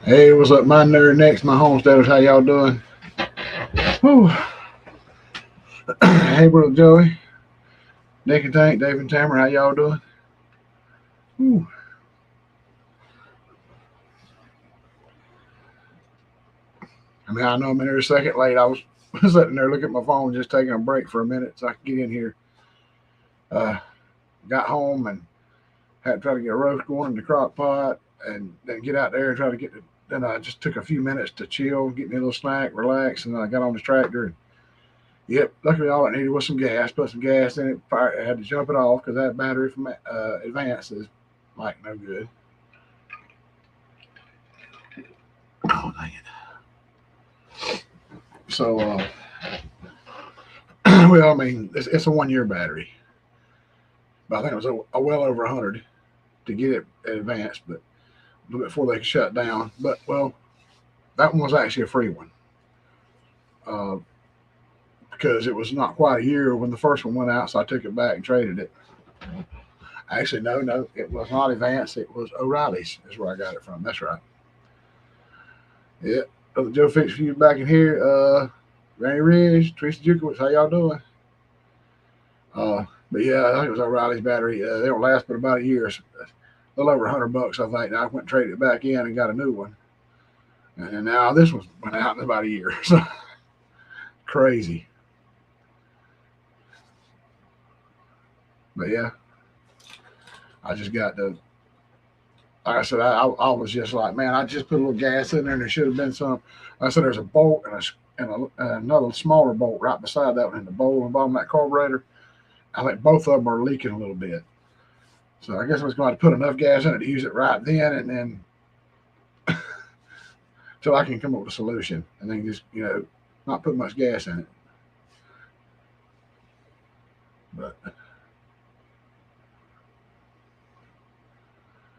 Hey, what's up, my nerd next, my homesteaders? How y'all doing? Whew. Hey, brother Joey, Nick and Tank, Dave and Tamara, how y'all doing? Whew. I know I'm in here a second late. I was sitting there looking at my phone, just taking a break for a minute so I could get in here. Uh, got home and had to try to get a roast going in the crock pot and then get out there and try to get the. Then I just took a few minutes to chill, get me a little snack, relax, and then I got on the tractor. And yep, luckily all I needed was some gas. Put some gas in it. I had to jump it off because that battery from Advance is like no good. Oh, dang it. So, well, it's a 1 year battery, but I think it was a well over 100 to get it advanced, but a little bit before they could shut down. But well, that one was actually a free one uh, because it was not quite a year when the first one went out, so I took it back and traded it. Actually, no, it was not Advance. It was O'Reilly's is where I got it from. That's right. Yeah, Joe Fix for you back in here. Randy Ridge, Teresa Jukowitz, how y'all doing? Uh, but yeah, I think it was O'Reilly's battery. They don't last but about a year. So a little over $100, I think. Now I went and traded it back in and got a new one. And now this one's went out in about a year. So crazy. But yeah, I just got the. Like I said, I was just like, man, I just put a little gas in there, and there should have been some. I said, there's a bolt and another smaller bolt right beside that one in the bowl and bottom of that carburetor. I think both of them are leaking a little bit. So I guess I was going to put enough gas in it to use it right then, and then till I can come up with a solution, and then just not put much gas in it. But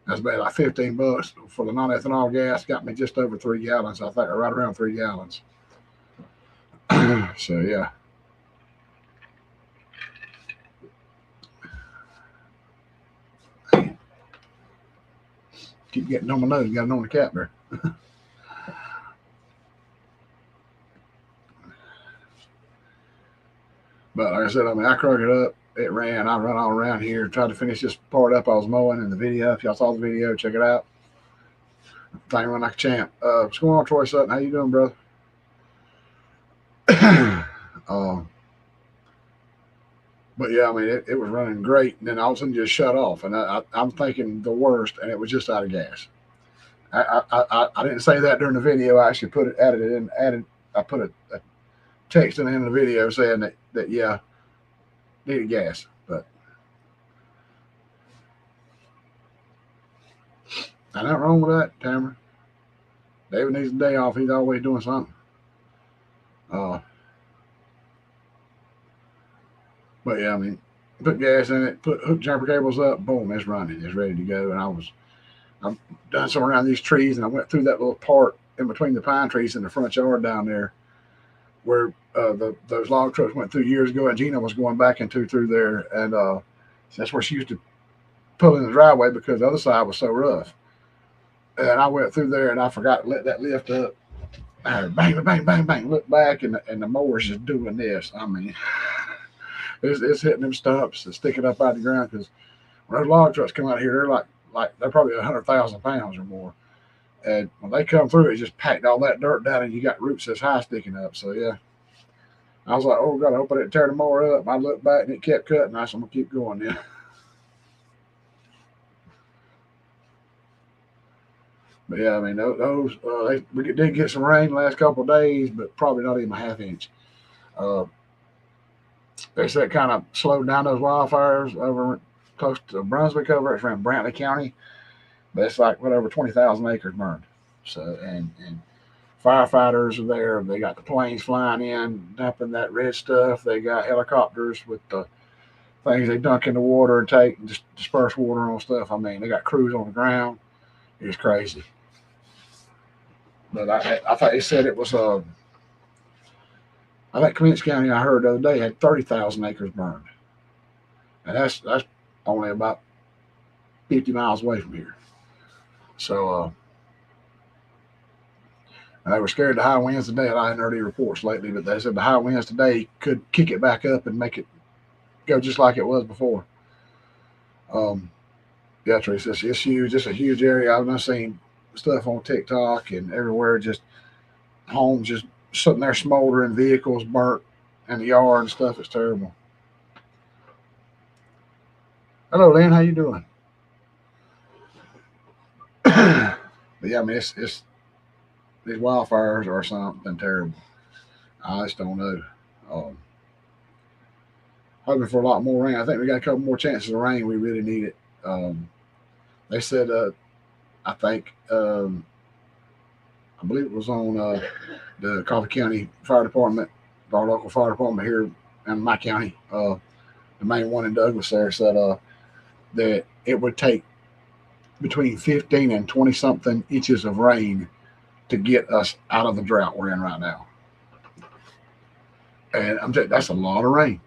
that's about like $15 for the non-ethanol gas. Got me just over 3 gallons. I think, or right around 3 gallons. So yeah, keep getting on my nose. Got it on the cap there. But like I said, I cranked it up. It ran. I run all around here, tried to finish this part up I was mowing in the video. If y'all saw the video, check it out. Thing run like a champ. What's going on, Troy Sutton? How you doing, brother? uh, but yeah, it was running great, and then all of a sudden just shut off, and I'm thinking the worst, and it was just out of gas. I didn't say that during the video. I actually I put a text in the end of the video saying that yeah, needed gas, but I'm not wrong with that, Tamara. David needs a day off. He's always doing something. Uh, but yeah, put gas in it, put hook jumper cables up, boom, it's running, it's ready to go. And I'm done some around these trees, and I went through that little part in between the pine trees in the front yard down there where those log trucks went through years ago, and Gina was going back into through there, and that's where she used to pull in the driveway because the other side was so rough. And I went through there, and I forgot to let that lift up. Bang, bang, bang, bang. Look back, and the mower's just doing this. It's hitting them stumps and sticking up out of the ground because when those log trucks come out here, they're they're probably 100,000 pounds or more. And when they come through, it just packed all that dirt down, and you got roots this high sticking up. So yeah, I was like, oh god, I hope I didn't tear the mower up. I looked back and it kept cutting. I said, I'm gonna keep going. Yeah, but yeah, those we did get some rain the last couple of days, but probably not even a half inch. Uh, they said kind of slowed down those wildfires over close to Brunswick over. It's around Brantley County, but it's like whatever 20,000 acres burned. So and firefighters are there. They got the planes flying in, dumping that red stuff. They got helicopters with the things they dunk in the water and take and just disperse water on stuff. They got crews on the ground. It's crazy. But I thought they said it was I think Clements County I heard the other day had 30,000 acres burned, and that's only about 50 miles away from here. So They were scared the high winds today. I hadn't heard any reports lately, but they said the high winds today could kick it back up and make it go just like it was before. Um, yeah, Teresa, it's huge. It's a huge area. I've been seeing stuff on TikTok and everywhere, just homes just sitting there smoldering, vehicles burnt in the yard and stuff. It's terrible. Hello, Lynn. How you doing? But yeah, I mean, it's these wildfires are something terrible. I just don't know. Um, Hoping for a lot more rain. I think we got a couple more chances of rain. We really need it. They said, I think, I believe it was on the Coffee County Fire Department, our local fire department here in my county, the main one in Douglas there, said that it would take between 15 and 20 something inches of rain to get us out of the drought we're in right now. And I'm just, that's a lot of rain.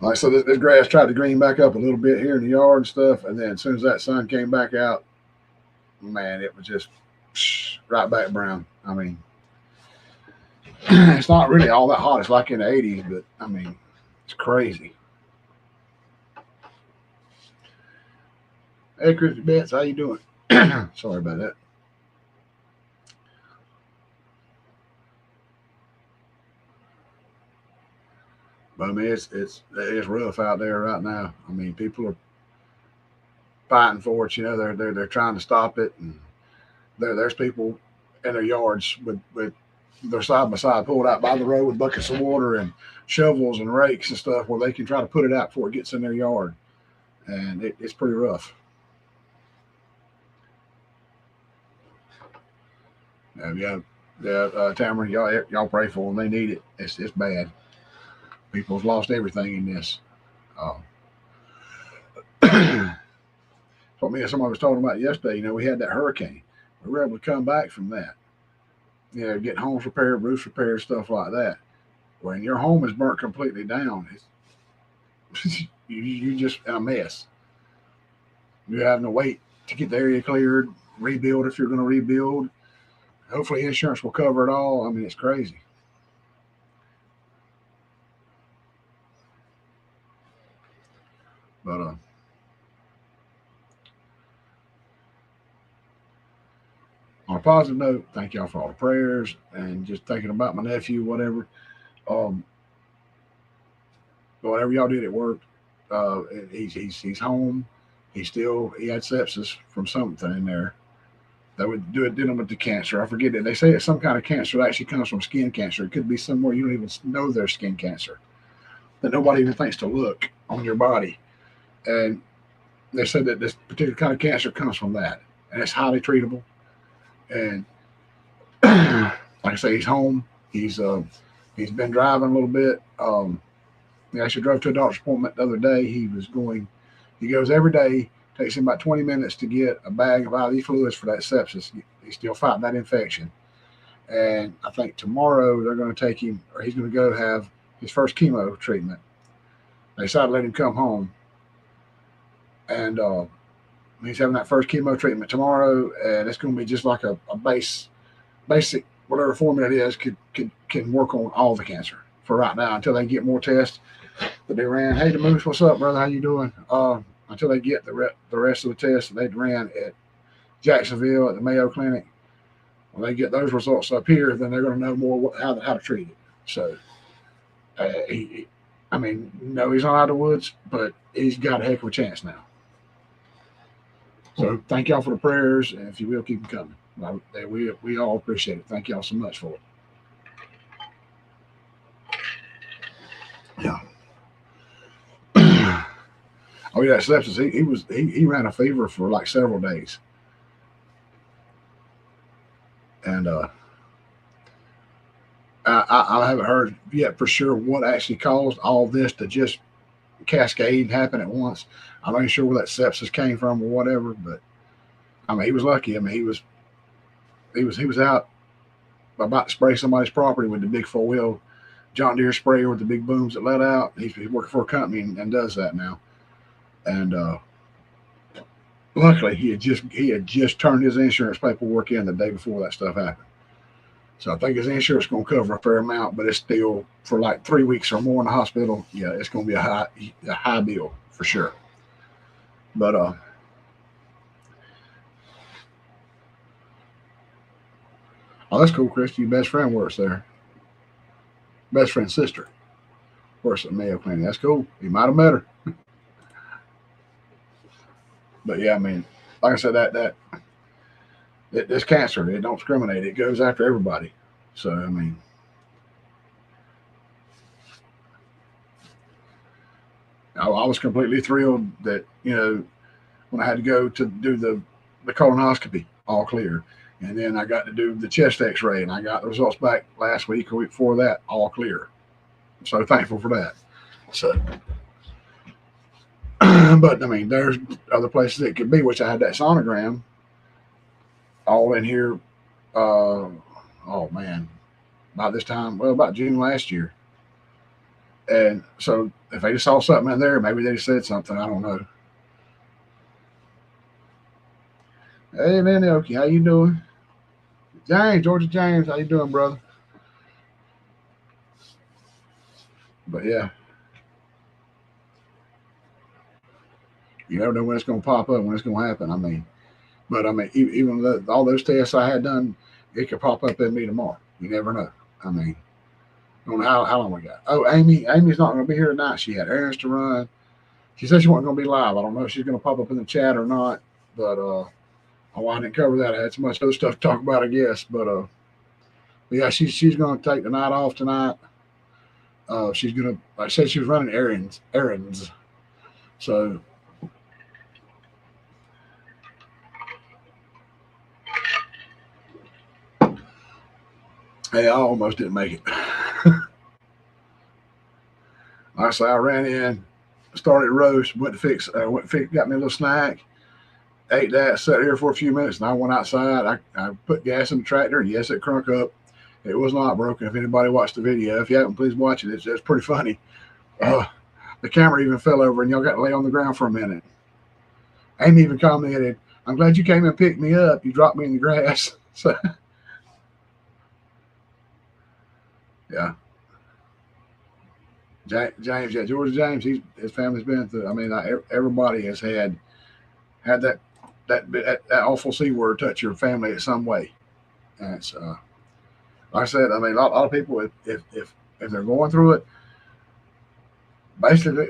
Like, so this grass tried to green back up a little bit here in the yard and stuff, and then as soon as that sun came back out, man, it was just right back brown. I mean, it's not really all that hot. It's like in the 80s, but I mean, it's crazy. Hey, Christy Betts, how you doing? Sorry about that. But I mean, it's rough out there right now. I mean, people are fighting for it. You know, they're trying to stop it, and there's people in their yards with their side by side pulled out by the road with buckets of water and shovels and rakes and stuff where they can try to put it out before it gets in their yard, and it's pretty rough. Yeah, yeah, Tamara, y'all pray for them. They need it. It's bad. People's lost everything in this. Uh, what me and somebody was talking about yesterday. You know, we had that hurricane. We were able to come back from that. You know, get homes repaired, roofs repaired, stuff like that. When your home is burnt completely down, you just in a mess. You're having to wait to get the area cleared, rebuild if you're going to rebuild. Hopefully, insurance will cover it all. I mean, it's crazy. But on a positive note, thank y'all for all the prayers and just thinking about my nephew, whatever. Um, whatever y'all did at work, uh, he's home. He had sepsis from something in there that would do it dealing with the cancer. I forget it. They say it's some kind of cancer that actually comes from skin cancer. It could be somewhere you don't even know there's skin cancer that nobody even thinks to look on your body. And they said that this particular kind of cancer comes from that, and it's highly treatable. And like I say, he's home. He's been driving a little bit. He actually drove to a doctor's appointment the other day. He goes every day. Takes him about 20 minutes to get a bag of IV fluids for that sepsis. He's still fighting that infection. And I think tomorrow they're going to take him, or he's going to go have his first chemo treatment. They decided to let him come home. And he's having that first chemo treatment tomorrow. And it's going to be just like a basic, whatever formula it is, can work on all the cancer for right now until they get more tests that they ran. Hey, the Moose, what's up, brother? How you doing? Until they get the rest of the tests that they ran at Jacksonville at the Mayo Clinic. When they get those results up here, then they're going to know more how to treat it. So, I mean, no, he's not out of the woods, but he's got a heck of a chance now. So thank y'all for the prayers, and if you will, keep them coming. We all appreciate it. Thank y'all so much for it. Yeah. Oh yeah, sepsis. He ran a fever for like several days, and I haven't heard yet for sure what actually caused all this to just cascade and happen at once. I'm not even sure where that sepsis came from or whatever, but I mean he was lucky. I mean he was out about to spray somebody's property with the big 4-wheel John Deere sprayer with the big booms that let out. He's working for a company and does that now. And luckily, he had just turned his insurance paperwork in the day before that stuff happened. So I think his insurance is going to cover a fair amount, but it's still for like 3 weeks or more in the hospital. Yeah, it's going to be a high bill for sure. But oh, that's cool, Christy. Your best friend works there. Best friend's sister works at Mayo Clinic. That's cool. You might have met her. But yeah, I mean, like I said, this cancer, it don't discriminate. It goes after everybody. So I mean, I was completely thrilled that when I had to go to do the colonoscopy, all clear, and then I got to do the chest X-ray, and I got the results back last week or week before that, all clear. So thankful for that. So, but I mean, there's other places it could be, which I had that sonogram all in here. Oh man, about this time, well, about June last year. And so if they just saw something in there, maybe they just said something. I don't know. Hey man, okay, how you doing? James, Georgia James, how you doing, brother? But yeah, you never know when it's going to pop up, when it's going to happen. I mean, but I mean, even all those tests I had done, it could pop up in me tomorrow. You never know. I mean, I don't know how long we got. Oh, Amy's not going to be here tonight. She had errands to run. She said she wasn't going to be live. I don't know if she's going to pop up in the chat or not. But oh, I didn't cover that. I had so much other stuff to talk about, I guess. But yeah, she's going to take the night off tonight. She's going to, like I said, she was running errands. So hey, I almost didn't make it. Like I say, I ran in, started roast, got me a little snack, ate that, sat here for a few minutes, and I went outside. I put gas in the tractor. Yes, it crunk up. It was not broken. If anybody watched the video, if you haven't, please watch it. It's pretty funny. The camera even fell over, and y'all got to lay on the ground for a minute. Amy even commented, "I'm glad you came and picked me up. You dropped me in the grass." So yeah. James, yeah, George James, his family's been through. I mean, everybody has had that awful C word touch your family in some way. And it's like I said, I mean, a lot of people, if they're going through it,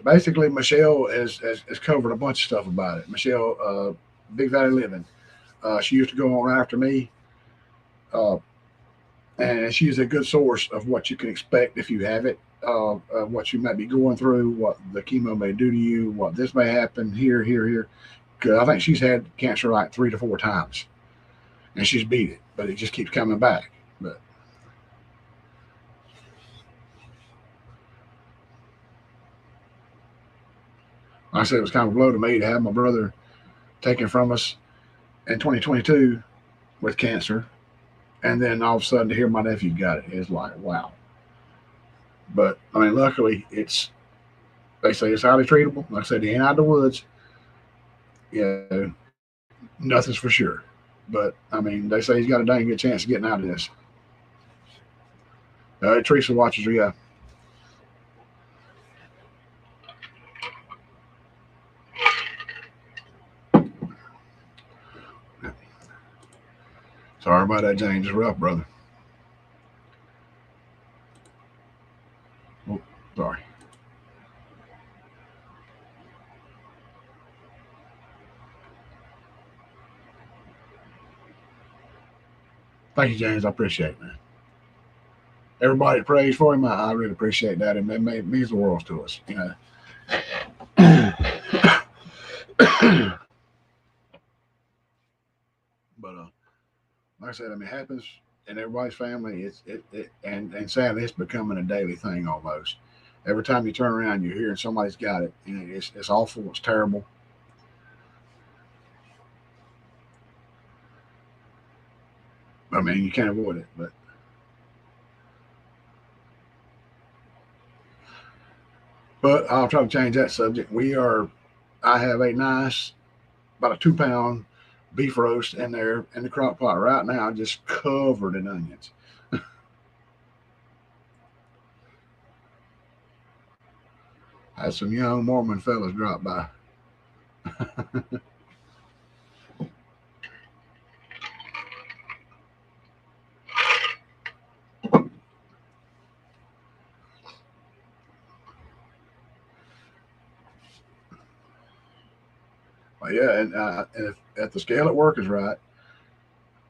basically Michelle has covered a bunch of stuff about it. Michelle, Big Valley Living, she used to go on after me. Uh, and she's a good source of what you can expect if you have it, what you might be going through, what the chemo may do to you, what this may happen here. Because I think she's had cancer like 3 to 4 times, and she's beat it, but it just keeps coming back. But like I said, it was kind of a blow to me to have my brother taken from us in 2022 with cancer, and then all of a sudden to hear my nephew got it is like wow. But I mean, luckily, they say it's highly treatable. Like I said, he ain't out of the woods. Yeah, nothing's for sure. But I mean, they say he's got a dang good chance of getting out of this. Teresa watches her, yeah. Sorry about that, James. It's rough, brother. Oh, sorry. Thank you, James. I appreciate it, man. Everybody prays for him. I really appreciate that. It means the world to us, you know. But like I said, I mean, it happens in everybody's family. And sadly, it's becoming a daily thing almost. Every time you turn around, you're hearing somebody's got it. You know, it's awful. It's terrible. I mean, you can't avoid it. But I'll try to change that subject. We are I have a nice, about a 2 pound beef roast in there in the crock pot right now, just covered in onions. Had some young Mormon fellas drop by. But yeah, and if the scale at work is right,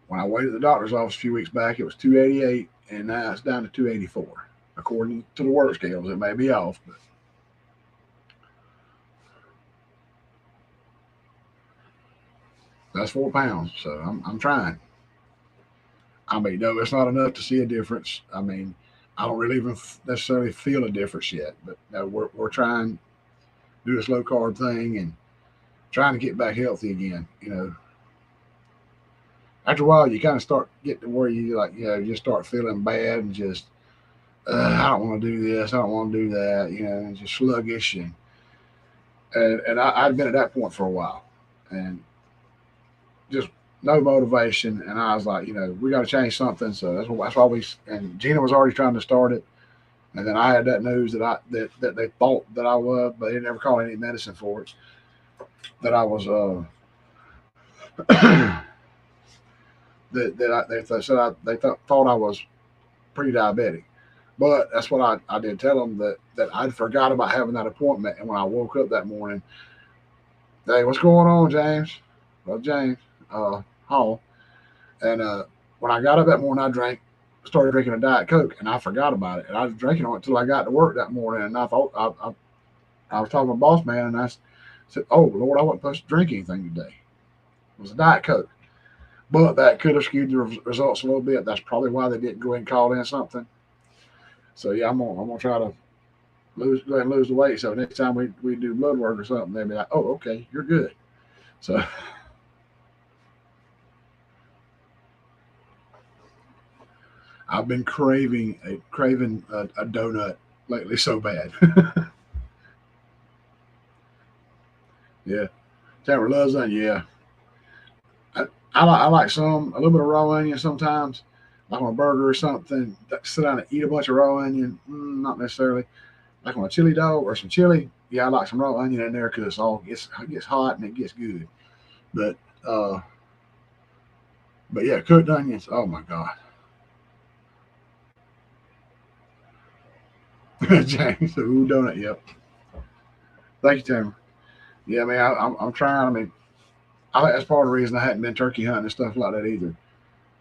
when I waited at the doctor's office a few weeks back, it was 288, and now it's down to 284. According to the work scales, it may be off, but that's 4 pounds. So I'm trying. I mean, no, it's not enough to see a difference. I mean, I don't really even necessarily feel a difference yet, but no, we're trying to do this low carb thing and trying to get back healthy again. After a while, you kind of start getting to where you like, you just start feeling bad and just, I don't want to do this, I don't want to do that, and just sluggish and I'd been at that point for a while, and just no motivation. And I was like, we got to change something. So that's why we, and Gina was already trying to start it. And then I had that news that they thought that I was, but they never called any medicine for it. That I was they thought I was pre-diabetic. But that's what I did tell them, that I forgot about having that appointment. And when I woke up that morning, hey, what's going on, James? Well, James Hall. And when I got up that morning, started drinking a Diet Coke, and I forgot about it. And I was drinking on it until I got to work that morning. And I thought I was talking to my boss man, and I said, "Oh Lord, I wasn't supposed to drink anything today. It was a Diet Coke." But that could have skewed the results a little bit. That's probably why they didn't go ahead and call in something. So yeah, I'm gonna try to go ahead and lose the weight. So next time we do blood work or something, they'll be like, "Oh, okay, you're good." So I've been craving a donut lately so bad. Yeah, Tamara loves onion. Yeah, I like a little bit of raw onion sometimes, like on a burger or something. Sit down and eat a bunch of raw onion, not necessarily. Like on a chili dog or some chili, yeah, I like some raw onion in there because it gets hot and it gets good. But uh, but yeah, cooked onions. Oh my god, James, ooh donut. Yep. Thank you, Tamara. Yeah, man, I'm trying. I mean, I think that's part of the reason I hadn't been turkey hunting and stuff like that either.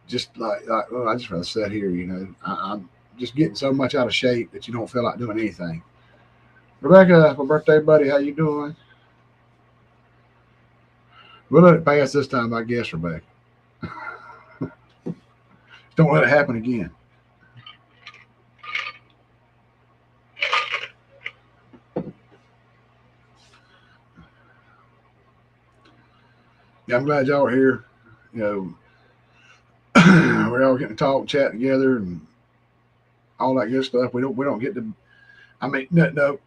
Just like well, I just rather sit here. I'm just getting so much out of shape that you don't feel like doing anything. Rebecca, my birthday buddy, how you doing? We'll let it pass this time, I guess, Rebecca. Don't let it happen again. Yeah, I'm glad y'all are here. You know, we're all getting to talk, chat together, and all that good stuff. We don't get to. I mean, no,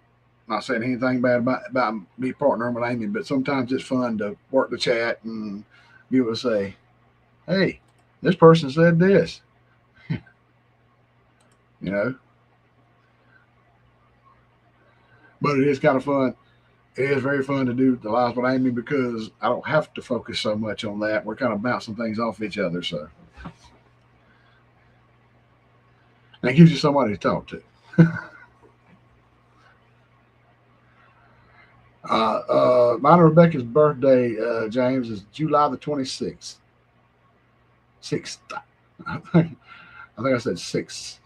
not saying anything bad about me partnering with Amy, but sometimes it's fun to work the chat and be able to say, "Hey, this person said this," you know. But it is kind of fun. It is very fun to do the lives with Amy because I don't have to focus so much on that. We're kind of bouncing things off each other, so and it gives you somebody to talk to. Mine and Rebecca's birthday, James, is July the 26th. Sixth. I think I said six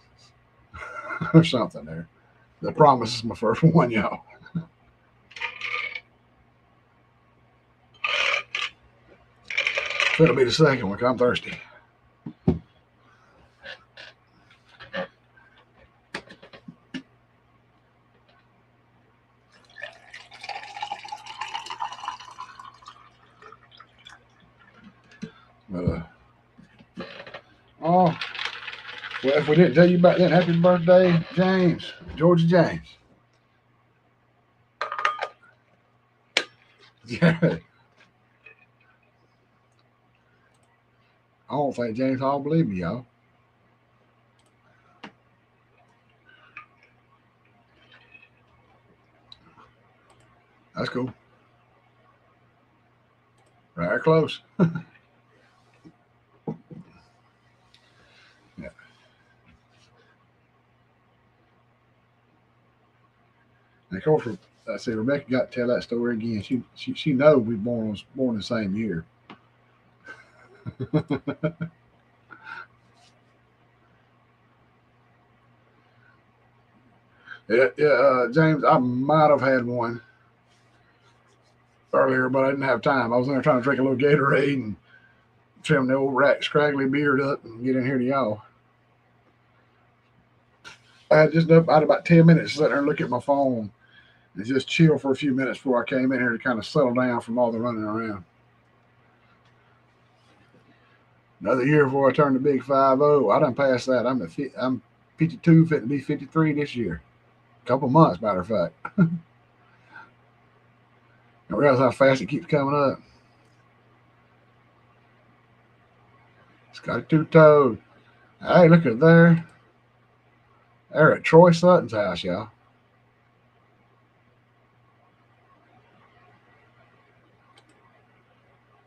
or something there. The promise is my first one, y'all. It'll be the second one. 'Cause I'm thirsty. But oh, well, if we didn't tell you about that, happy birthday, James, Georgia James. Yeah. I don't think James Hall believe me, y'all. That's cool. Right close. Yeah. And of course, I see Rebecca got to tell that story again. She knows we born the same year. Yeah, yeah, James, I might have had one earlier, but I didn't have time. I was in there trying to drink a little Gatorade and trim the old rat scraggly beard up and get in here to y'all. I had just up. I had about 10 minutes to sit there and look at my phone and just chill for a few minutes before I came in here to kind of settle down from all the running around. Another year before I turned the big 50. I done passed that. I'm 52, fitting to be 53 this year. A couple months, matter of fact. I realize how fast it keeps coming up. Scotty Two Toes. Hey, look at there. They're at Troy Sutton's house, y'all.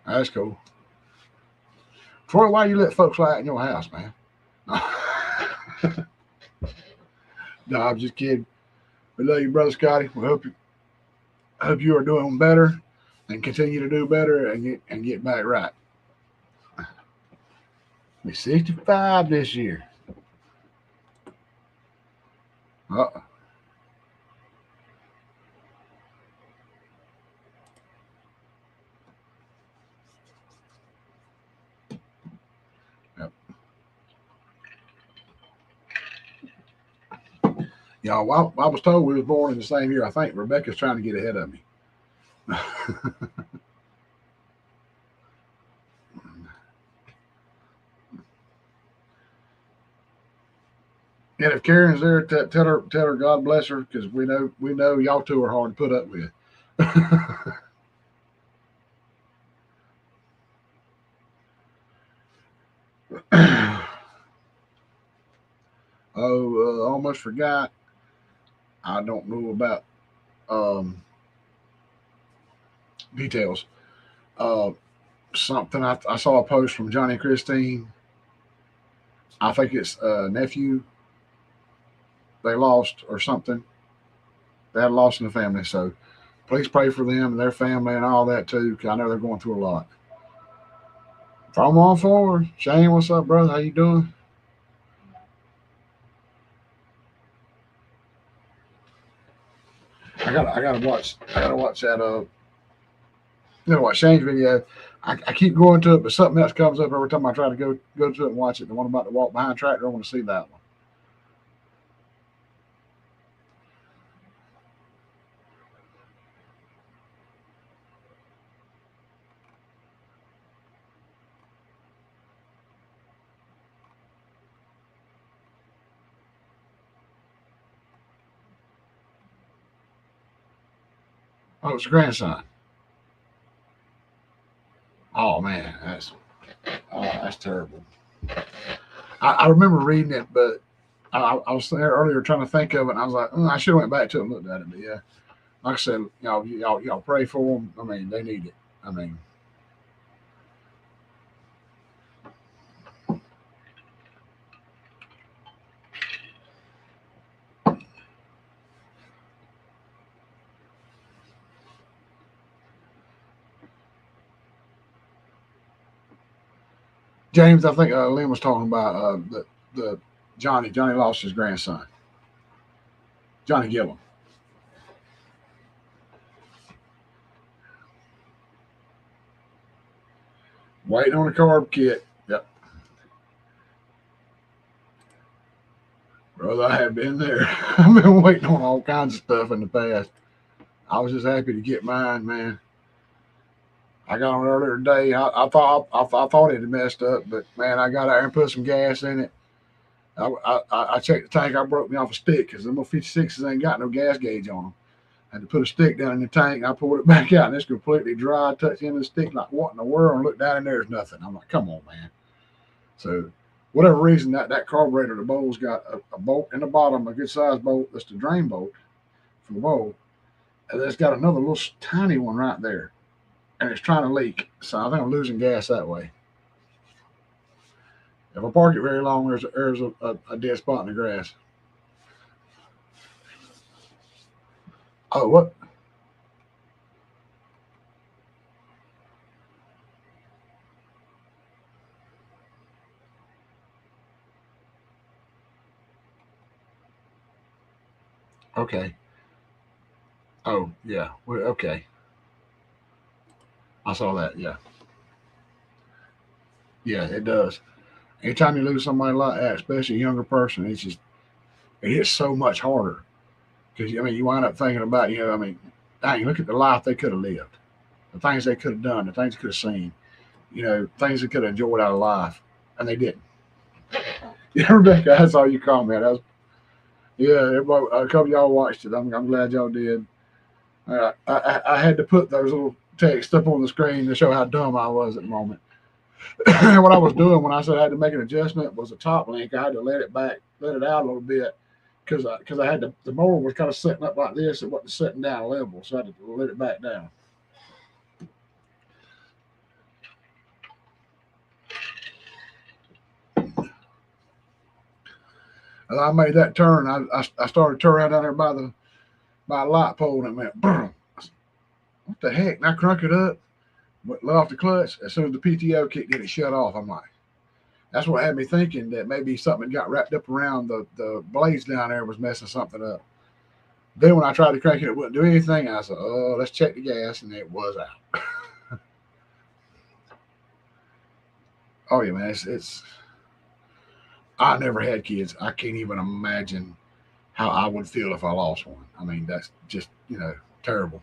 That's cool. Troy, why you let folks like that in your house, man? No, I'm just kidding. We love you, brother Scotty. We hope you are doing better and continue to do better and get back right. Be 65 this year. Uh-uh. Yep. Y'all, I was told we was born in the same year. I think Rebecca's trying to get ahead of me. And if Karen's there, tell her God bless her because we know y'all two are hard to put up with. Oh, almost forgot. I don't know about um, details. Uh, Something I saw a post from Johnny and Christine. I think it's nephew they lost or something. They had lost in the family, so please pray for them and their family and all that too. 'Cause I know they're going through a lot. From on forward, Shane, what's up, brother? How you doing? I gotta watch that. Shane's video. I keep going to it, but something else comes up every time I try to go to it and watch it. The one about the walk behind tractor. I want to see that one. Oh, it's a grandson. Oh man, that's terrible. I remember reading it, but I was there earlier trying to think of it, and I was like, I should have went back to it and looked at it. But yeah, like I said, y'all pray for them. I mean, they need it. I mean, James, I think Lynn was talking about the Johnny. Johnny lost his grandson, Johnny Gillum, waiting on a carb kit. Yep, brother, I have been there. I've been waiting on all kinds of stuff in the past. I was just happy to get mine, man. I got on earlier today. I thought it had messed up, but man, I got out there and put some gas in it. I checked the tank. I broke me off a stick because them 56s ain't got no gas gauge on them. Had to put a stick down in the tank, and I pulled it back out, and it's completely dry. I touched the end of the stick, like, what in the world? And look down, and there's nothing. I'm like, come on, man. So, whatever reason, that carburetor, the bowl's got a bolt in the bottom, a good sized bolt. That's the drain bolt for the bowl. And it's got another little tiny one right there, and it's trying to leak. So I think I'm losing gas that way. If I park it very long, there's a dead spot in the grass. Oh, what? Okay. Oh, yeah. Well, okay. I saw that. Yeah. Yeah, it does. Anytime you lose somebody like that, especially a younger person, it hits so much harder. Because, I mean, you wind up thinking about, I mean, dang, look at the life they could have lived, the things they could have done, the things they could have seen, things they could have enjoyed out of life, and they didn't. Yeah, Rebecca, that's all you comment. Yeah, everybody, a couple of y'all watched it. I'm glad y'all did. I had to put those little text up on the screen to show how dumb I was at the moment. What I was doing when I said I had to make an adjustment was a top link. I had to let it out a little bit because I had the mower was kind of setting up like this. It wasn't setting down level, so I had to let it back down. As I made that turn, I started turning around down there by a light pole, and it went, boom. What the heck? And I crunk it up, but let off the clutch. As soon as the PTO kicked in, it shut off. I'm like, that's what had me thinking that maybe something got wrapped up around the blades down there was messing something up. Then when I tried to crank it, it wouldn't do anything. I said, "Oh, let's check the gas," and it was out. Oh yeah, man, it's. I never had kids. I can't even imagine how I would feel if I lost one. I mean, that's just terrible.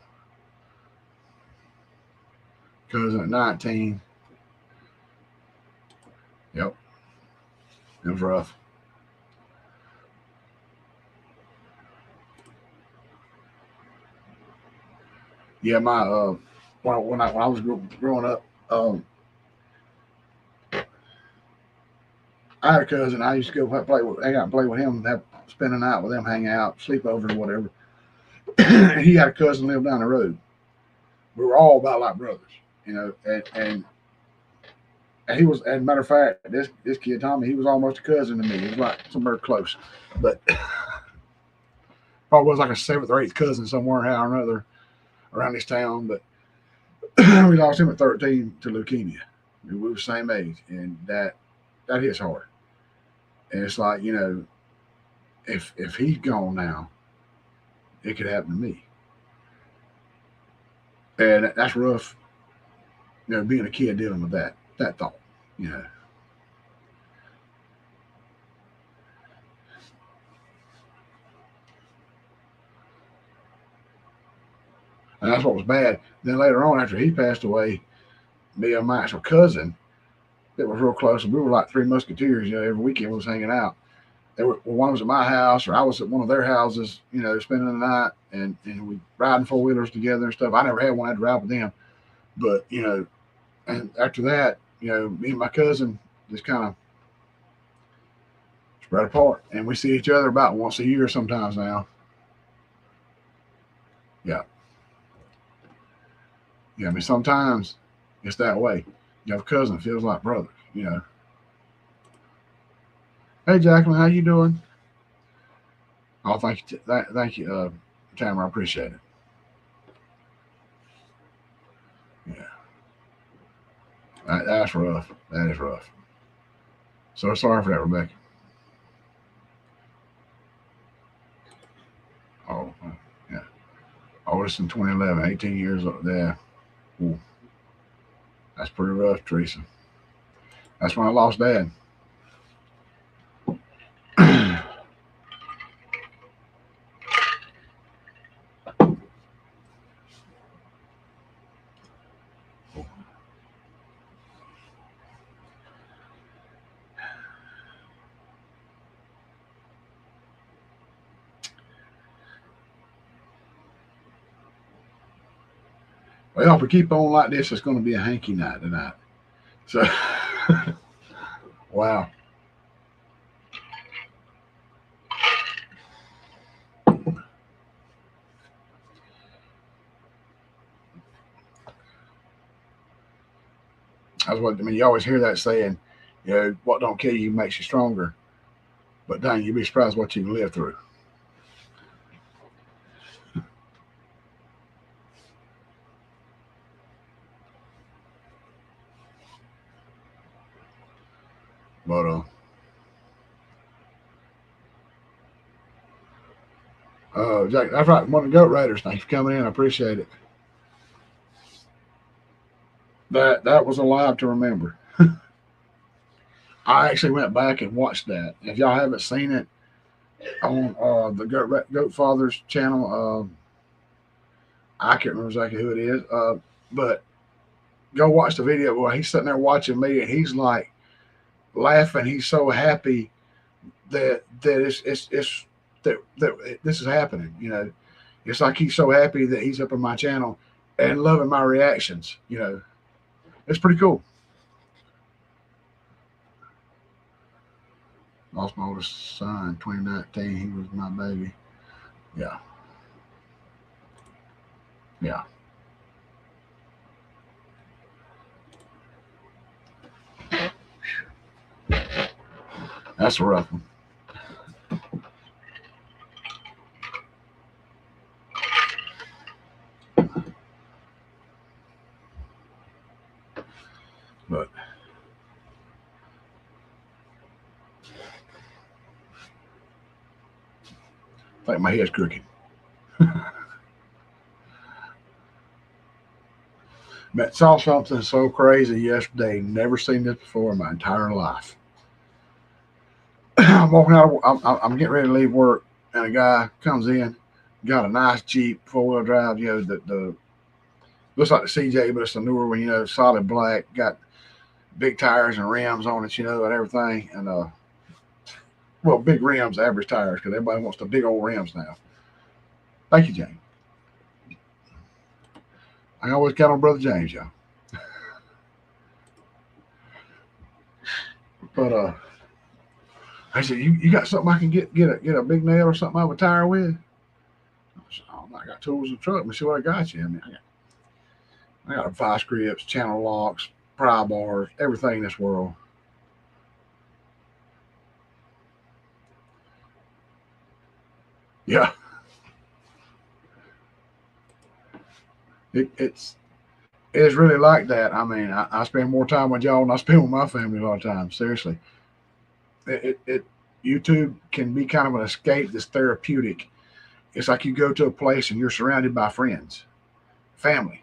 Cousin at 19. Yep, it was rough. Yeah, my when I was growing up, I had a cousin. I used to go hang out and play with him, spend a night with him, hang out, sleep over, or whatever. And he had a cousin live down the road. We were all about like brothers. And he was, as a matter of fact, this kid Tommy, he was almost a cousin to me. He was like somewhere close, but probably was like a seventh or eighth cousin somewhere, how or another, around this town. But we lost him at 13 to leukemia. We were the same age, and that hits hard. And it's like if he's gone now, it could happen to me, and that's rough. Being a kid dealing with that thought. You know, and that's what was bad. Then later on, after he passed away, me and my actual cousin that was real close, and we were like three musketeers. Every weekend we was hanging out. One was at my house, or I was at one of their houses. Spending the night, and we riding four wheelers together and stuff. I never had one. I had to ride with them, but and after that, me and my cousin just kind of spread apart, and we see each other about once a year sometimes now. Yeah, yeah. I mean, sometimes it's that way. You have a cousin that feels like brothers. Hey, Jacqueline, how you doing? Oh, thank you, thank you, Tamara. I appreciate it. Yeah, that's rough. That is rough. So sorry for that, Rebecca. Oh, yeah. Oldest in 2011, 18 years old. Yeah, ooh, that's pretty rough, Teresa. That's when I lost Dad. Well, if we keep on like this, it's going to be a hanky night tonight. So, wow. That's what I mean. You always hear that saying, you know, what don't kill you makes you stronger. But dang, you'd be surprised what you can live through. But Jack, that's right. One of the Goat Raiders. Thanks for coming in. I appreciate it. That was a live to remember. I actually went back and watched that. If y'all haven't seen it on the Goat Father's channel, I can't remember exactly who it is, but go watch the video where he's sitting there watching me and he's like laughing. He's so happy that it's that this is happening. You know, it's like he's so happy that he's up on my channel and loving my reactions. You know, it's pretty cool. Lost my oldest son in 2019. He was my baby. Yeah, yeah, that's a rough one. But I think my head's crooked. But saw something so crazy yesterday. Never seen this before in my entire life. I'm walking out. I'm getting ready to leave work, and a guy comes in, got a nice Jeep, 4-wheel drive. You know, the looks like the CJ, but it's a newer one. You know, solid black, got big tires and rims on it. You know, and everything. And well, big rims, average tires, because everybody wants the big old rims now. Thank you, James. I always count on Brother James, y'all. But I said, you got something I can get a big nail or something out of a tire with? I said, oh, I got tools in the truck. Let me see what I got you. I mean, I got vice grips, channel locks, pry bars, everything in this world. Yeah, it's it's really like that. I mean, I spend more time with y'all than I spend with my family a lot of times. Seriously, it YouTube can be kind of an escape that's therapeutic. It's like you go to a place and you're surrounded by friends, family,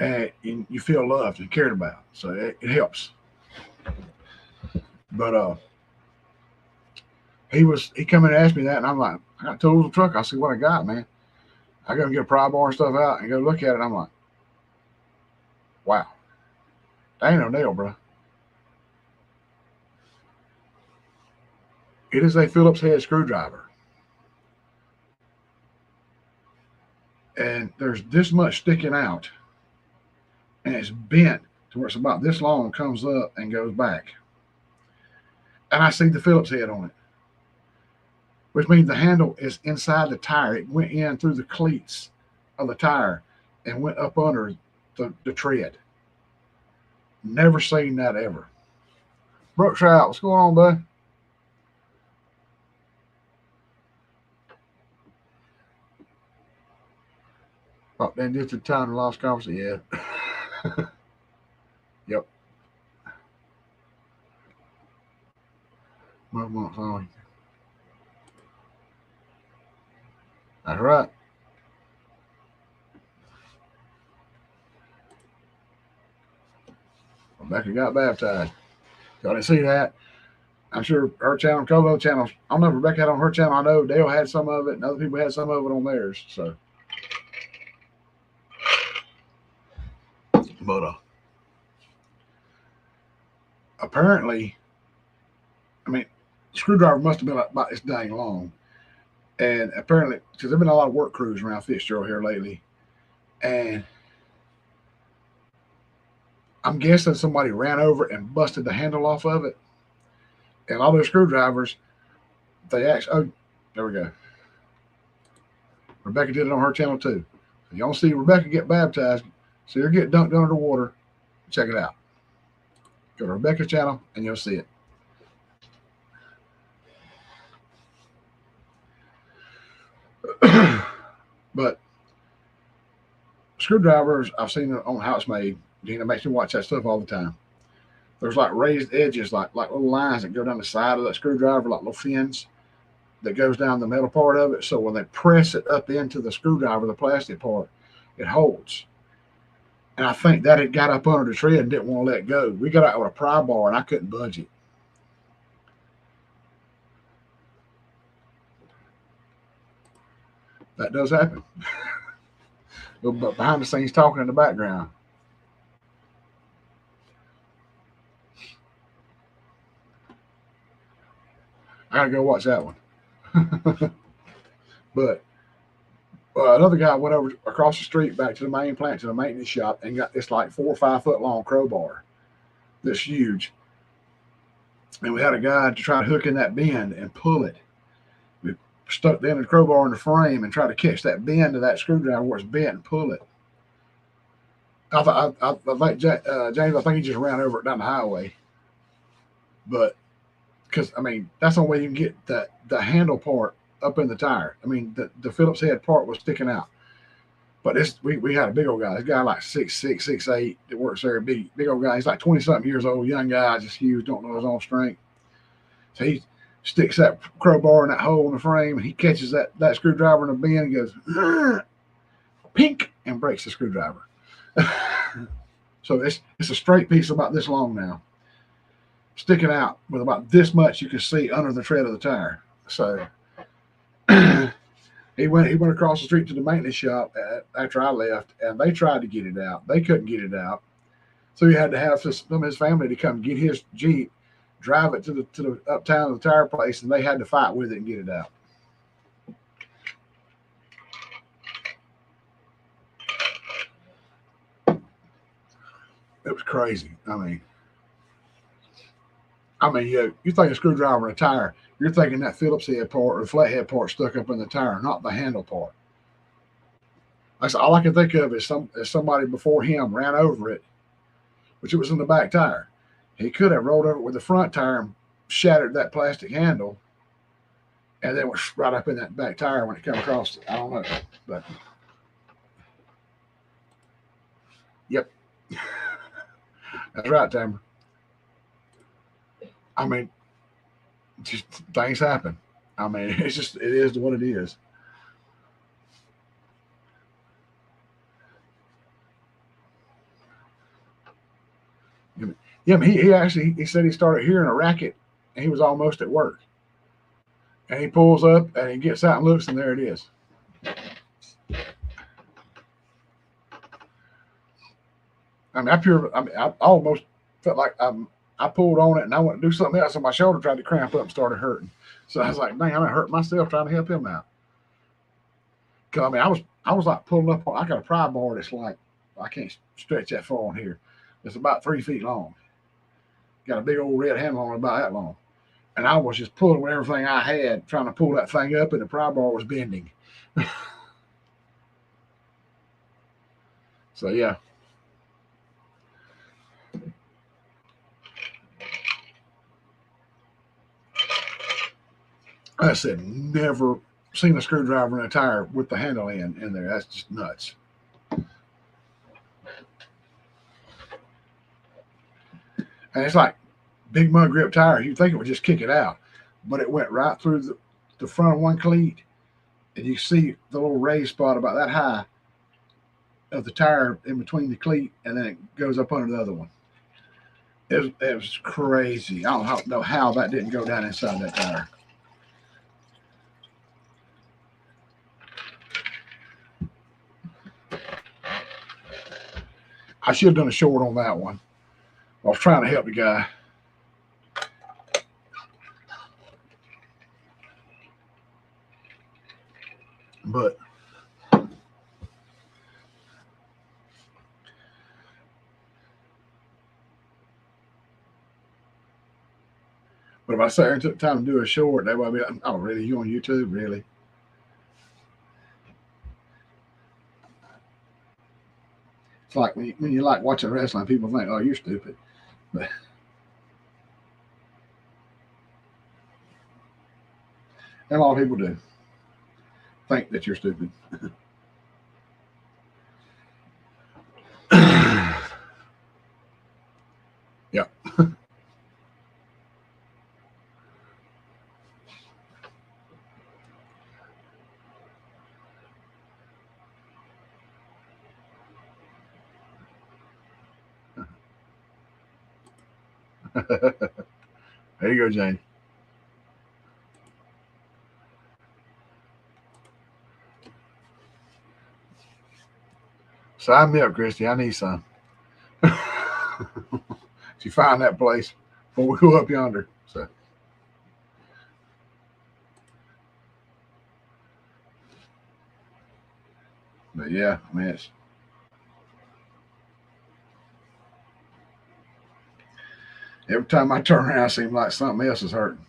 and you feel loved and cared about. So it helps. But he come in and asked me that, and I'm like, I got tools in the truck. I see what I got, man. I go and get a pry bar and stuff out and go look at it. I'm like, wow, that ain't no nail, bro. It is a Phillips head screwdriver, and there's this much sticking out, and it's bent to where it's about this long, comes up and goes back. And I see the Phillips head on it, which means the handle is inside the tire. It went in through the cleats of the tire and went up under the tread. Never seen that ever. Brooke Trout, what's going on, bud? Oh, then just the time to lost conference. Yeah. Yep. 12 months only. That's right. Rebecca got baptized. Y'all didn't see that. I'm sure her channel, Colo channel. I don't know if Rebecca had on her channel. I know Dale had some of it, and other people had some of it on theirs. So, but apparently, I mean, screwdriver must have been about this dang long, and apparently, because there've been a lot of work crews around Fitzgerald here lately, and I'm guessing somebody ran over it and busted the handle off of it. And all those screwdrivers, they actually, oh, there we go. Rebecca did it on her channel too. If you want to see Rebecca get baptized, see her get dunked under the water, check it out. Go to Rebecca's channel and you'll see it. But screwdrivers, I've seen it on how it's made. Gina makes me watch that stuff all the time. There's like raised edges, like little lines that go down the side of that screwdriver, like little fins that goes down the metal part of it. So when they press it up into the screwdriver, the plastic part, it holds. And I think that it got up under the tread and didn't want to let go. We got out with a pry bar and I couldn't budge it. That does happen. But behind the scenes talking in the background. I gotta go watch that one. But another guy went over across the street back to the main plant to the maintenance shop and got this like 4 or 5 foot long crowbar that's huge. And we had a guy to try to hook in that bend and pull it. We stuck the end of the crowbar in the frame and tried to catch that bend of that screwdriver where it's bent and pull it. I think James, I think he just ran over it down the highway. But because I mean that's the only way you can get the handle part up in the tire. I mean the Phillips head part was sticking out. But this we had a big old guy. This guy like 6'6", 6'8", that works there. Big old guy. He's like 20-something years old, young guy, just huge, don't know his own strength. So he sticks that crowbar in that hole in the frame, and he catches that screwdriver in the bend and goes, pink, and breaks the screwdriver. So it's a straight piece about this long now, sticking out with about this much you can see under the tread of the tire. So he went across the street to the maintenance shop after I left, and they tried to get it out. They couldn't get it out, so he had to have some of his family to come get his Jeep, drive it to the uptown of the tire place, and they had to fight with it and get it out. It was crazy. I mean, you think a screwdriver and a tire, you're thinking that Phillips head part or the flathead part stuck up in the tire, not the handle part. All I can think of is somebody before him ran over it, which it was in the back tire. He could have rolled over it with the front tire and shattered that plastic handle, and then was right up in that back tire when it came across it. I don't know, but yep, that's right, Tamara. I mean, just things happen. I mean, it is what it is. Yeah, he said he started hearing a racket, and he was almost at work, and he pulls up and he gets out and looks, and there it is. I mean, I almost felt like I pulled on it and I went to do something else, and my shoulder tried to cramp up and started hurting. So I was like, dang, I'm gonna hurt myself trying to help him out. Cause I mean, I was like pulling up on. I got a pry bar that's like I can't stretch that far on here. It's about 3 feet long. Got a big old red handle on it about that long. And I was just pulling with everything I had, trying to pull that thing up, and the pry bar was bending. So yeah. I said, never seen a screwdriver in a tire with the handle in there. That's just nuts. And it's like big mud grip tire. You'd think it would just kick it out, but it went right through the front of one cleat, and you see the little raised spot about that high of the tire in between the cleat, and then it goes up under the other one. It was crazy. I don't know how that didn't go down inside that tire. I should have done a short on that one. I was trying to help the guy. But But if I sat there and took time to do a short, they would be like, "Oh, really? You on YouTube? Really?" It's like when you like watching wrestling, people think, "Oh, you're stupid," but and a lot of people do think that you're stupid. Yeah. There you go, Jane. Sign me up, Christy. I need some. If you find that place, before we go up yonder. So, but yeah, I mean, it's every time I turn around, it seems like something else is hurting.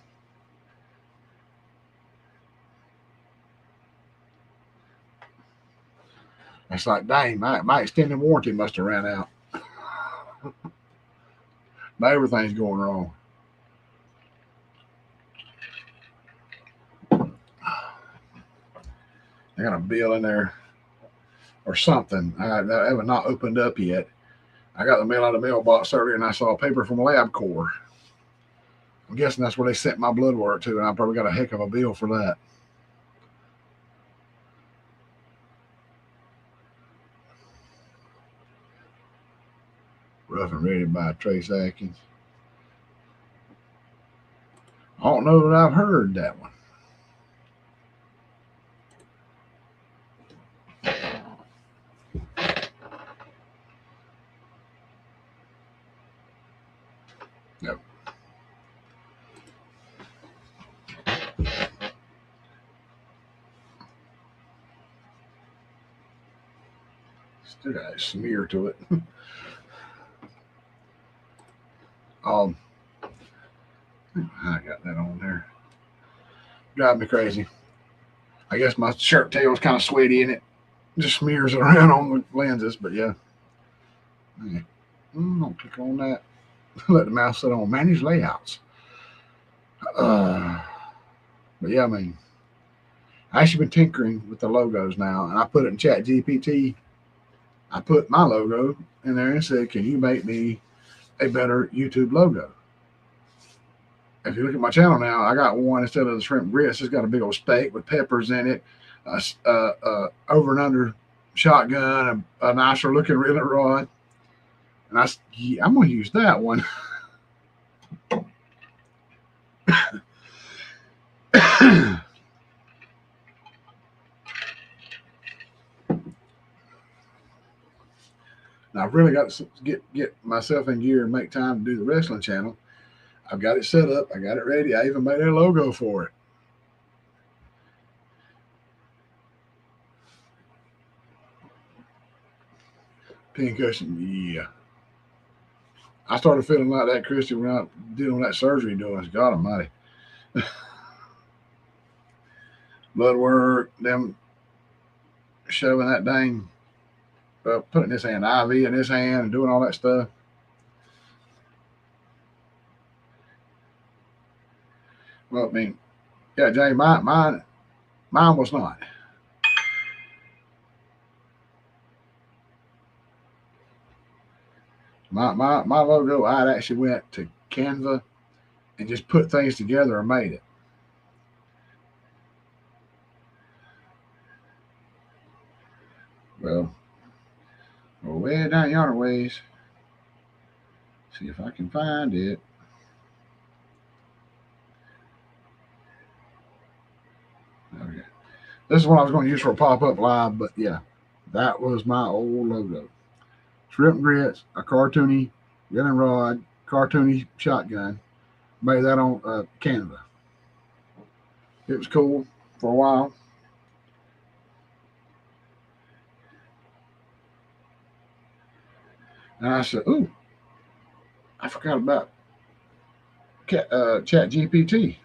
It's like, dang, my extended warranty must have ran out. Now everything's going wrong. I got a bill in there or something. I haven't not opened up yet. I got the mail out of the mailbox earlier and I saw a paper from LabCorp. I'm guessing that's where they sent my blood work to, and I probably got a heck of a bill for that. Rough and Ready by Trace Atkins. I don't know that I've heard that one. Yep. Still got a smear to it. um, I got that on there. Drive me crazy. I guess my shirt tail's kind of sweaty and it just smears it around on the lenses, but yeah. Okay. Don't click on that. Let the mouse sit on manage layouts. Uh, but yeah, I mean, I actually been tinkering with the logos now, and I put it in Chat GPT. I put my logo in there and said, "Can you make me a better YouTube logo?" If you look at my channel now, I got one instead of the shrimp grits. It's got a big old steak with peppers in it, over and under shotgun, a nicer looking reeling rod, and I'm gonna use that one. Now I've really got to get myself in gear and make time to do the wrestling channel. I've got it set up. I got it ready. I even made a logo for it. Pincushion, yeah. I started feeling like that, Christy, when I did on that surgery doing. God Almighty, blood work, them shoving that dang, putting this hand IV in this hand and doing all that stuff. Well, I mean, yeah, Jay, mine was not. My logo, I actually went to Canva and just put things together and made it. Well, we're way down yonder ways. See if I can find it. Okay. This is what I was going to use for a pop up live, but yeah, that was my old logo. Shrimp grits, a cartoony gun rod, cartoony shotgun. Made that on Canva. It was cool for a while. And I said, "Ooh, I forgot about Chat GPT,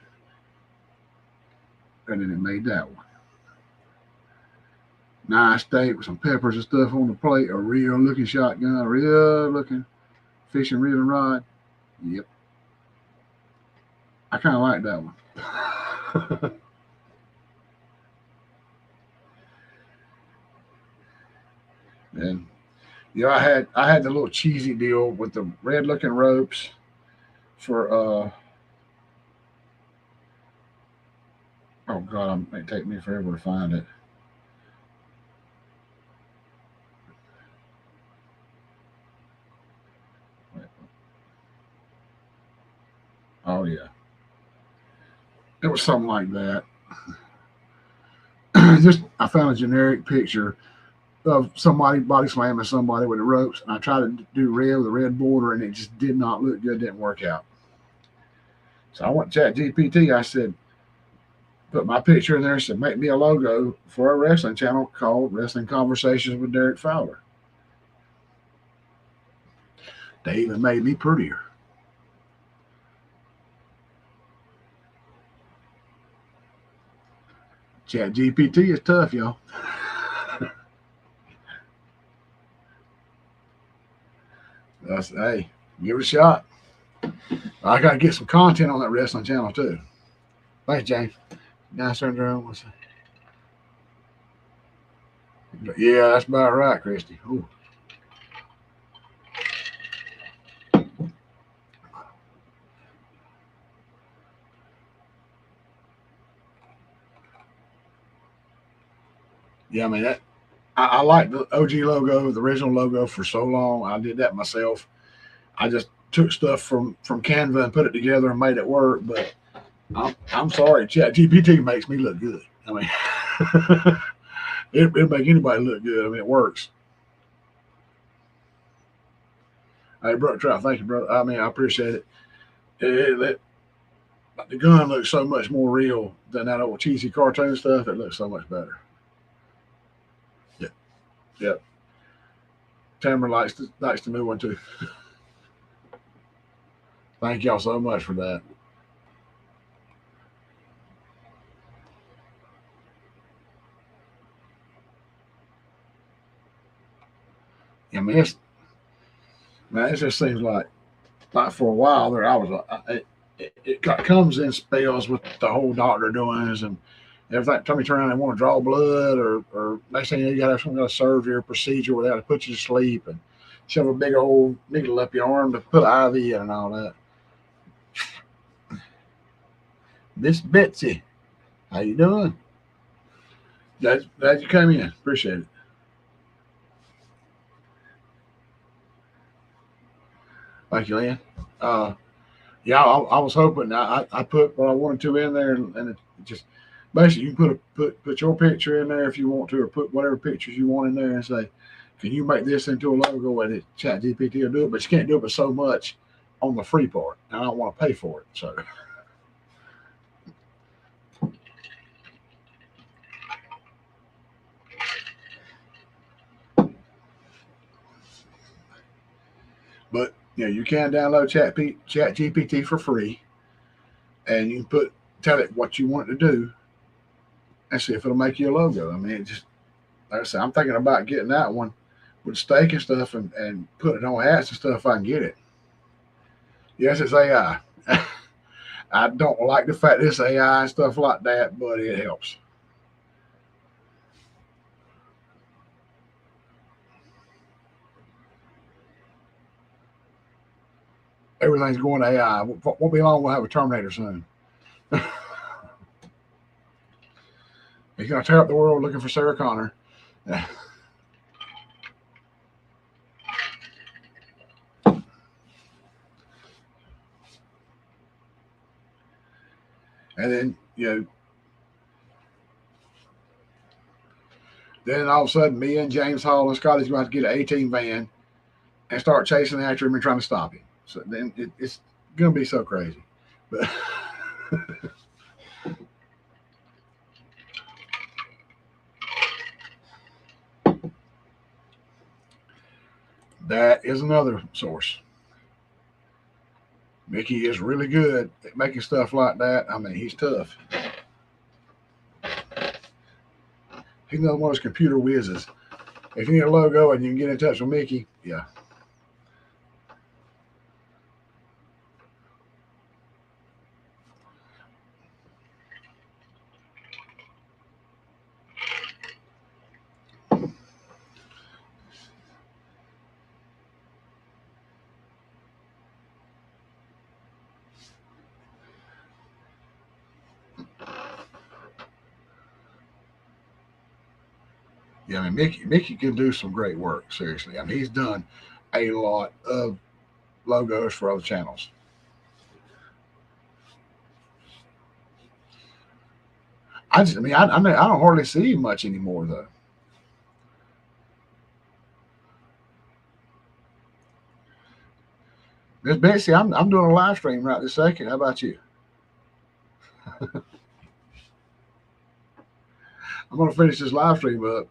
and then it made that one. Nice steak with some peppers and stuff on the plate. A real looking shotgun, a real looking fishing reeling rod. Yep, I kind of like that one. And I had the little cheesy deal with the red looking ropes for oh god, it may take me forever to find it. Oh yeah, it was something like that. Just I found a generic picture of somebody body slamming somebody with the ropes, and I tried to do red with a red border, and it just did not look good. Didn't work out. So I went to Chat GPT. I said, put my picture in there. Said, make me a logo for a wrestling channel called Wrestling Conversations with Derek Fowler. They even made me prettier. Chat GPT is tough, y'all. Hey, give it a shot. I got to get some content on that wrestling channel too. Thanks, James. Now turned around. Yeah, that's about right, Christy. Ooh. Yeah, I mean that. I like the OG logo, the original logo for so long. I did that myself. I just took stuff from Canva and put it together and made it work. But I'm sorry, Chat GPT makes me look good. I mean, it make anybody look good. I mean, it works. Hey, bro, Trout, thank you, brother. I mean, I appreciate it. The gun looks so much more real than that old cheesy cartoon stuff. It looks so much better. Yeah, yeah. Tamara likes the new one too. Thank y'all so much for that. I mean, it just seems like for a while there, I was it comes in spells with the whole doctor doings and everything. Time you turn around and want to draw blood, or next thing you got to have some kind of surgery or procedure where they have to put you to sleep and shove a big old needle up your arm to put an IV in and all that. Miss Betsy, how you doing? Glad you came in. Appreciate it. Thank you, Lynn. Uh, yeah, I was hoping I put what I wanted to in there, and it just basically you can put your picture in there if you want to, or put whatever pictures you want in there, and say, can you make this into a logo? And it Chat GPT will do it, but you can't do it with so much on the free part. And I don't want to pay for it, so but you can download Chat GPT for free, and you can tell it what you want it to do, and see if it'll make you a logo. I mean, it just like I said, I'm thinking about getting that one with steak and stuff, and put it on hats and stuff if I can get it. Yes, it's AI. I don't like the fact it's AI and stuff like that, but it helps. Everything's going to AI. Won't be long. We'll have a Terminator soon. He's going to tear up the world looking for Sarah Connor. And then then all of a sudden, me and James Hall and Scotty's going to get an 18 van and start chasing after him and trying to stop him. So then it's going to be so crazy. But that is another source. Mickey is really good at making stuff like that. I mean, he's tough. He's another one of those computer whizzes. If you need a logo and you can get in touch with Mickey, yeah. Yeah, I mean, Mickey can do some great work. Seriously, I mean, he's done a lot of logos for other channels. I mean, I don't hardly see him much anymore though. Miss Betsy, I'm doing a live stream right this second. How about you? I'm gonna finish this live stream up,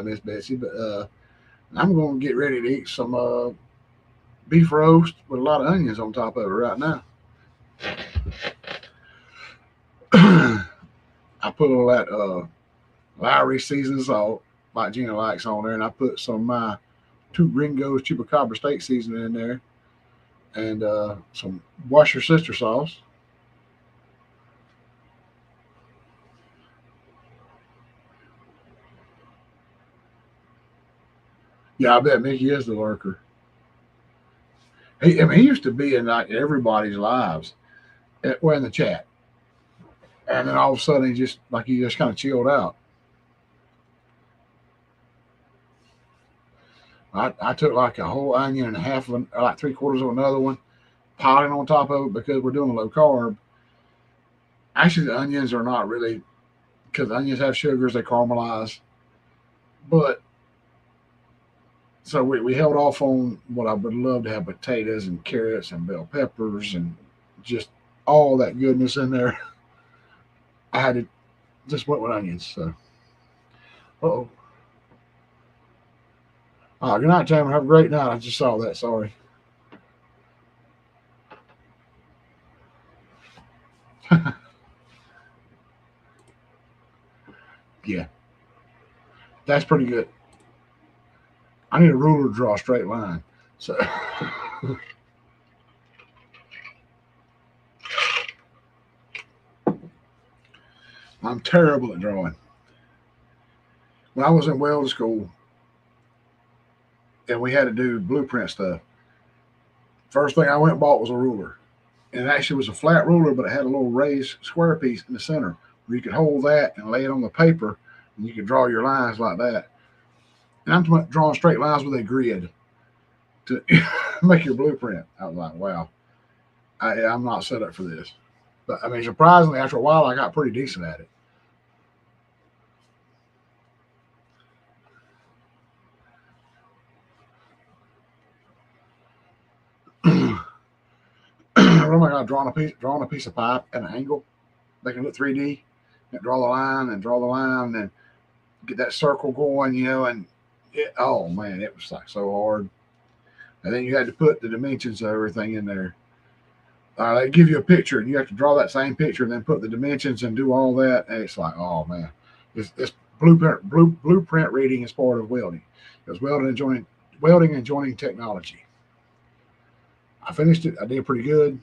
Miss Betsy, but I'm gonna get ready to eat some beef roast with a lot of onions on top of it right now. I put all that Lowry seasoned salt, like Gina likes, on there, and I put some of my two Gringos chupacabra steak seasoning in there, and some Wash Your Sister sauce. Yeah, I bet Mickey is the lurker. I mean, he used to be in like everybody's lives, well, in the chat, and then all of a sudden he just kind of chilled out. I took like a whole onion and a half of like three quarters of another one, piling on top of it because we're doing low carb. Actually, the onions are not really, because onions have sugars, they caramelize. But so we held off on what I would love to have: potatoes and carrots and bell peppers and just all that goodness in there. I had to just went with onions. So, oh, good night, Tamer. Have a great night. I just saw that. Sorry. Yeah, that's pretty good. I need a ruler to draw a straight line. So I'm terrible at drawing. When I was in welding school and we had to do blueprint stuff, first thing I went and bought was a ruler. And it actually was a flat ruler, but it had a little raised square piece in the center where you could hold that and lay it on the paper and you could draw your lines like that. And I'm drawing straight lines with a grid to make your blueprint. I was like, wow, I'm not set up for this. But I mean, surprisingly, after a while, I got pretty decent at it. Oh my God, drawing a piece of pipe at an angle, making it look 3D, and draw the line and draw the line and get that circle going, and oh man, it was like so hard. And then you had to put the dimensions of everything in there. They give you a picture, and you have to draw that same picture, and then put the dimensions and do all that. And it's like, oh man, this blueprint reading is part of welding. It was welding and joining technology. I finished it. I did pretty good.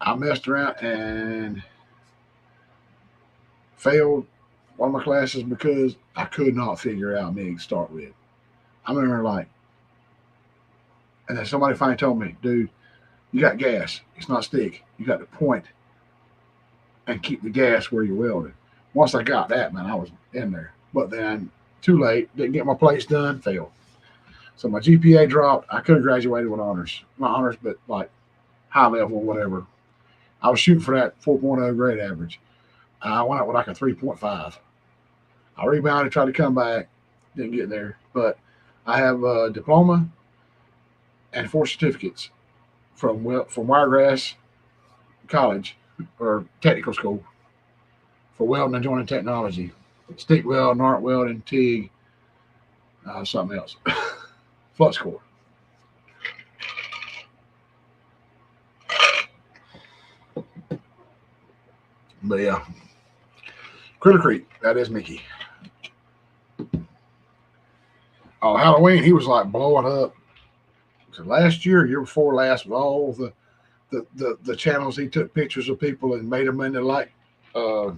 I messed around and failed one of my classes because I could not figure out MIG to start with. I remember and then somebody finally told me, dude, you got gas. It's not stick. You got to point and keep the gas where you're welding. Once I got that, man, I was in there. But then, too late, didn't get my plates done, failed. So my GPA dropped. I could have graduated with honors. Not honors, but like high level, whatever. I was shooting for that 4.0 grade average. I went out with like a 3.5. I rebounded, tried to come back, didn't get there. But I have a diploma and 4 certificates from Wiregrass College or technical school for welding and joining technology. Stick weld, arc welding, TIG, something else. Flux core. But yeah, Critter Creek, that is Mickey. Oh, Halloween, he was like blowing up. So last year before last, with all the channels, he took pictures of people and made them into like uh,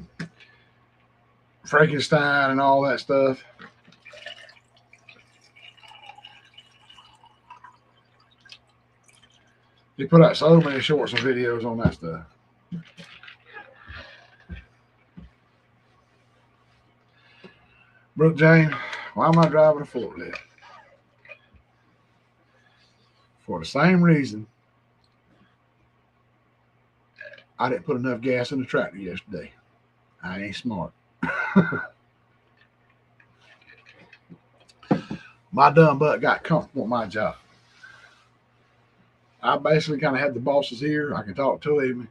Frankenstein and all that stuff. He put out so many shorts and videos on that stuff. Brother James, why am I driving a forklift? For the same reason I didn't put enough gas in the tractor yesterday. I ain't smart. My dumb butt got comfortable with my job. I basically kind of had the bosses here. I can talk to him.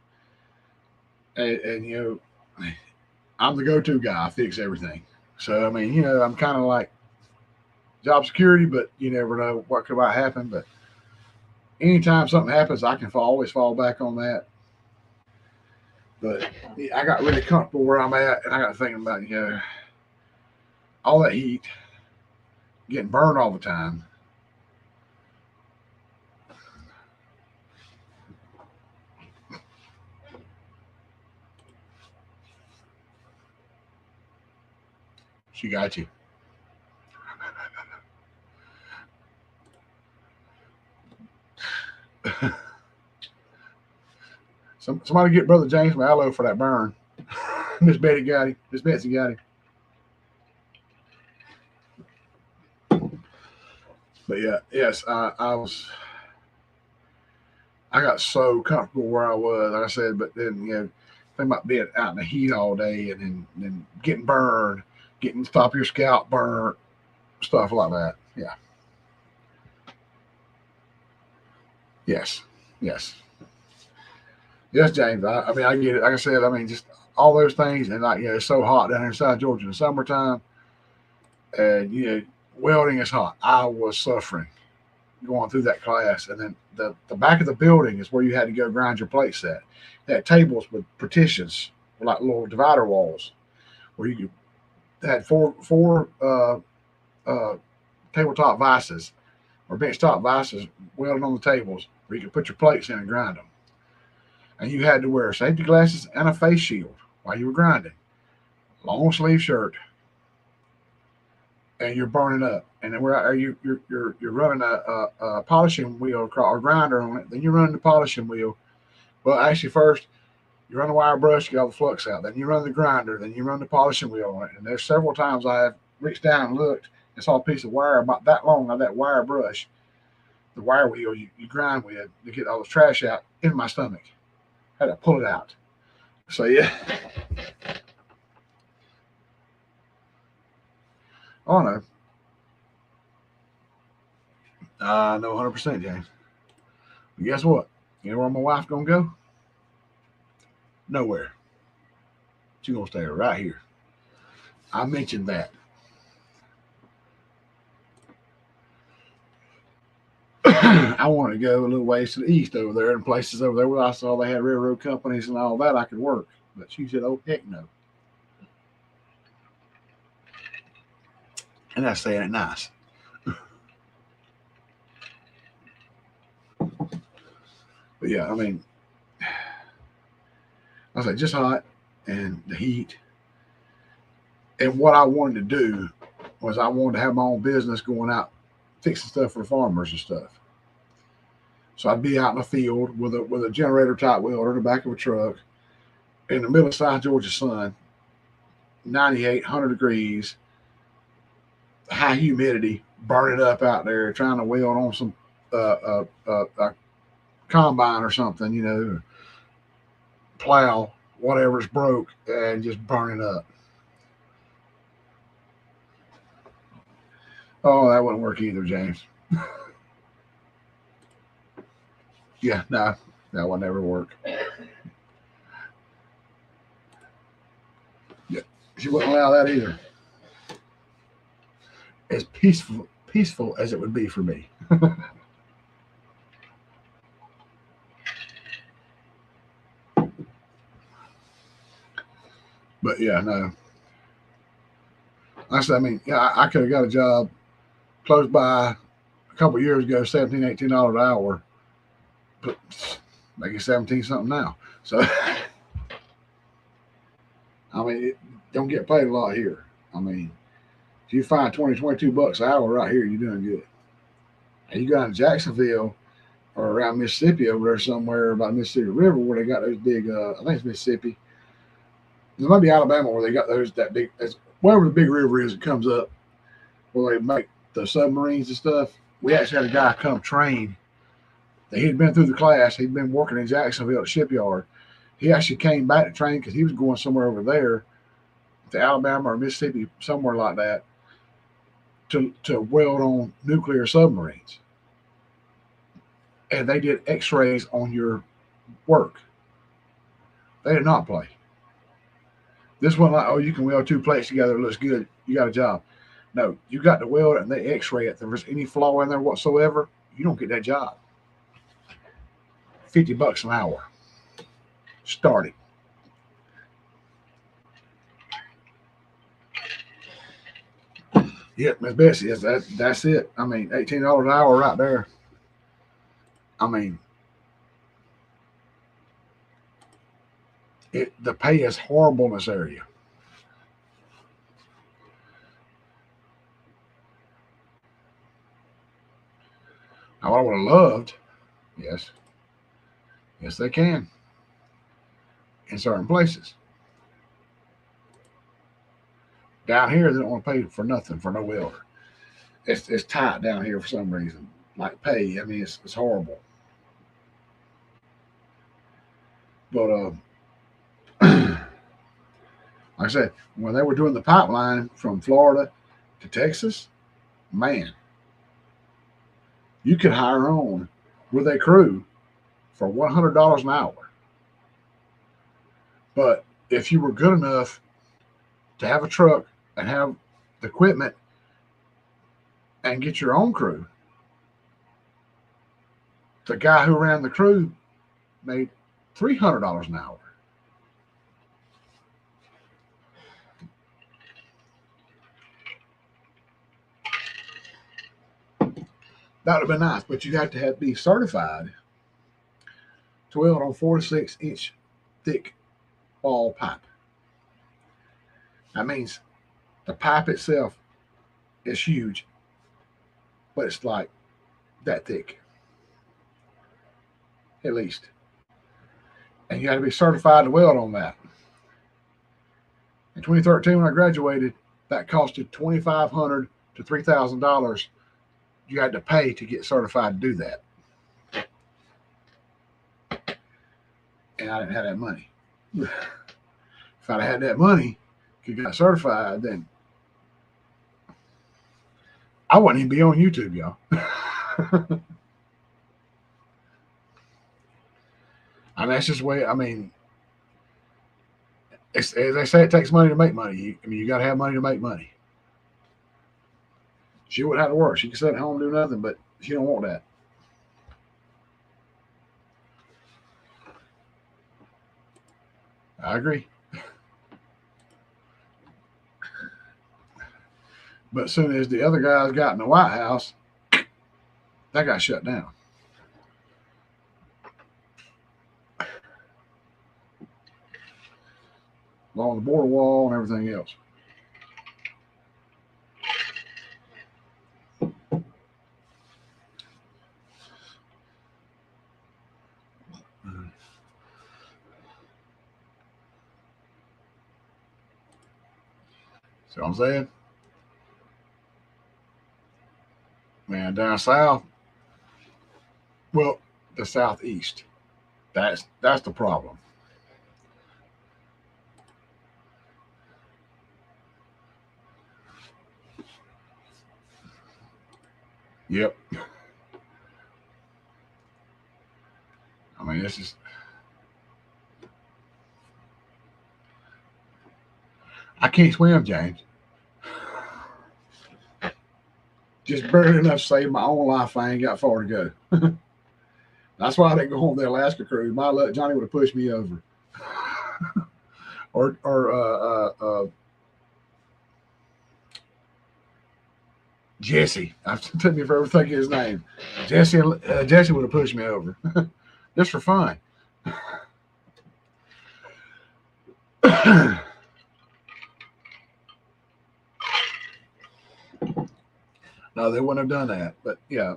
And you know, I'm the go-to guy. I fix everything. So, I mean, you know, I'm kind of like job security, but you never know what could might happen. But anytime something happens, I can always fall back on that. But I got really comfortable where I'm at, and I got thinking about, you know, all that heat, getting burned all the time. She got you. Somebody get Brother James some aloe for that burn. Miss Betty got him. Miss Betsy got him. But yeah, yes, I got so comfortable where I was, like I said, but then, you know, think about being out in the heat all day and then getting burned, getting the top of your scalp burnt, stuff like that. Yeah. Yes. Yes. Yes, James. I mean, I get it. Like I said, I mean, just all those things, and like, you know, it's so hot down here in South Georgia in the summertime, and you know, welding is hot. I was suffering going through that class, and then the back of the building is where you had to go grind your plate set. They had tables with partitions, like little divider walls, where you could they had four tabletop vices or bench top vices welded on the tables where you could put your plates in and grind them. And you had to wear safety glasses and a face shield while you were grinding. Long sleeve shirt, and you're burning up. And then you're running a polishing wheel or grinder on it. Then you're running the polishing wheel. Well, actually, first you run the wire brush, you get all the flux out. Then you run the grinder. Then you run the polishing wheel on it. And there's several times I have reached down and looked and saw a piece of wire about that long on that wire brush, the wire wheel you grind with to get all the trash out in my stomach. I had to pull it out. So yeah. Oh no. I know 100%, James. But guess what? You know where my wife's gonna go? Nowhere. She's gonna stay right here. I mentioned that. I wanted to go a little ways to the east over there, and places over there where I saw they had railroad companies and all that I could work. But she said, "Oh heck no," and that's saying it nice. But yeah, I mean, I was like just hot and the heat, and what I wanted to do was I wanted to have my own business going out fixing stuff for farmers and stuff. So I'd be out in the field with a generator type welder in the back of a truck in the middle of South Georgia sun, 98, 100 degrees, high humidity, burning up out there, trying to weld on some combine or something, you know, plow, whatever's broke, and just burning up. Oh, that wouldn't work either, James. Yeah, no, that would never work. Yeah, she wouldn't allow that either. As peaceful as it would be for me. But yeah, no. I said, I mean, yeah, I could have got a job close by a couple of years ago, $17, $18 an hour, but making 17 something now. So I mean, it don't get paid a lot here. I mean, if you find 20, $22 an hour right here, you're doing good. And you go in Jacksonville or around Mississippi over there somewhere by the Mississippi River where they got those big, I think it's Mississippi. It might be Alabama where they got those, that big, wherever the big river is, it comes up where they make the submarines and stuff. We actually had a guy come train. He'd been through the class. He'd been working in Jacksonville at the shipyard. He actually came back to train because he was going somewhere over there to Alabama or Mississippi, somewhere like that, to weld on nuclear submarines. And they did x-rays on your work. They did not play. This one, like, oh, you can weld two plates together, it looks good, you got a job. No, you got to weld it and they x-ray it. If there's any flaw in there whatsoever, you don't get that job. $50 an hour. Starting. Yep, Miss Betsy, that's it. I mean, $18 an hour right there. I mean, the pay is horrible in this area. Now, I would have loved, yes, yes, they can in certain places. Down here, they don't want to pay for nothing for no welder. It's tight down here for some reason. Like pay, I mean, it's horrible. But like I said, when they were doing the pipeline from Florida to Texas, man, you could hire on with a crew for $100 an hour. But if you were good enough to have a truck and have the equipment and get your own crew, the guy who ran the crew made $300 an hour. That would have been nice, but you have to be certified to weld on 4 to 6 inch thick ball pipe. That means the pipe itself is huge, but it's like that thick, at least. And you got to be certified to weld on that. In 2013, when I graduated, that costed $2,500 to $3,000. You had to pay to get certified to do that. And I didn't have that money. If I'd had that money, could got certified, then I wouldn't even be on YouTube, y'all. I mean, that's just the way. I mean, as they say, it takes money to make money. I mean, you got to have money to make money. She wouldn't have to work. She could sit at home and do nothing, but she don't want that. I agree. But as soon as the other guys got in the White House, that got shut down. Along the border wall and everything else. See what I'm saying? Man, down south, well, the southeast. That's the problem. Yep. I mean, this is. I can't swim, James. Just barely enough to save my own life. I ain't got far to go. That's why I didn't go on the Alaska cruise. My luck, Johnny would have pushed me over. or Jesse. I've took me forever thinking his name. Jesse Jesse would have pushed me over just for fun. No, they wouldn't have done that. But yeah,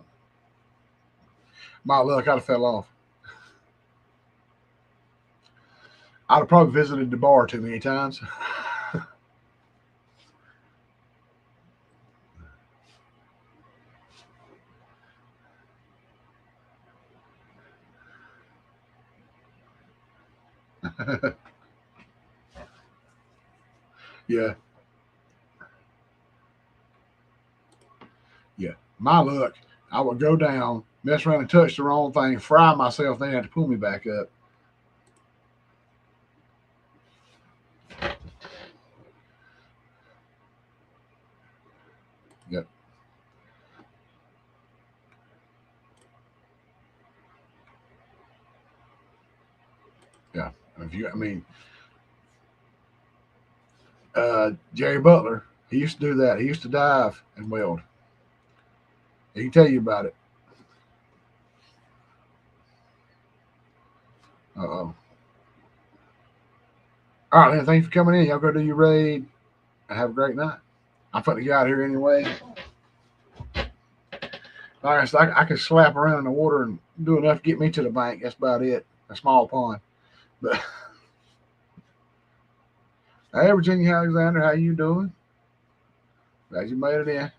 my luck, I'd have fell off. I'd have probably visited the bar too many times. Yeah, yeah. My luck, I would go down, mess around and touch the wrong thing, fry myself, then have to pull me back up. Yep. Yeah. If you, I mean, Jerry Butler, he used to do that. He used to dive and weld. He can tell you about it. Uh-oh. All right, then. Thanks for coming in. Y'all go do your raid and have a great night. I'm putting you out here anyway. Like I said, I can slap around in the water and do enough to get me to the bank. That's about it. A small pond. But hey, Virginia Alexander, how you doing? Glad you made it in.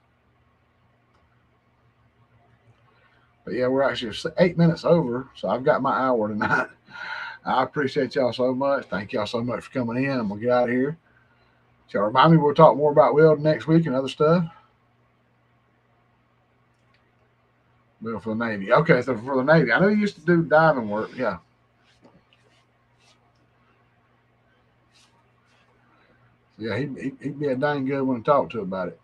But yeah, we're actually 8 minutes over, so I've got my hour tonight. I appreciate y'all so much. Thank y'all so much for coming in. I'm gonna get out of here. So remind me, we'll talk more about welding next week and other stuff. Bill for the Navy. Okay, so for the Navy, I know you used to do diving work. Yeah. Yeah, he'd be a dang good one to talk to about it.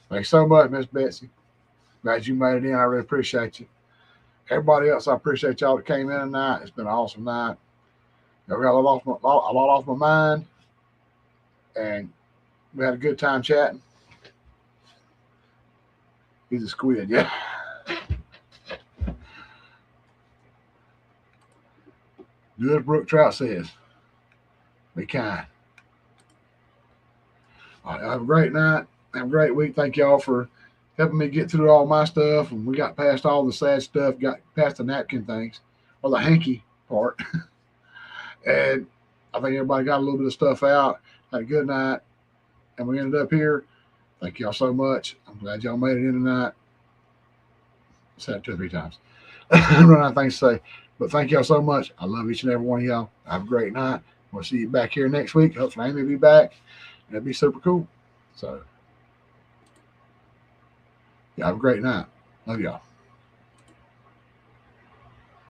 Thanks so much, Miss Betsy. Glad you made it in. I really appreciate you. Everybody else, I appreciate y'all that came in tonight. It's been an awesome night. I got a lot off my mind, and we had a good time chatting. He's a squid, yeah. Do as Brooke Trout says. Be kind. All right, have a great night. Have a great week. Thank y'all for helping me get through all my stuff. And we got past all the sad stuff, got past the napkin things, or the hanky part. And I think everybody got a little bit of stuff out. Had a good night. And we ended up here. Thank y'all so much. I'm glad y'all made it in tonight. I said it 2 or 3 times. I don't know things to say. But thank y'all so much. I love each and every one of y'all. Have a great night. We'll see you back here next week. Hopefully Amy will be back. That'd be super cool. So, yeah, have a great night. Love y'all.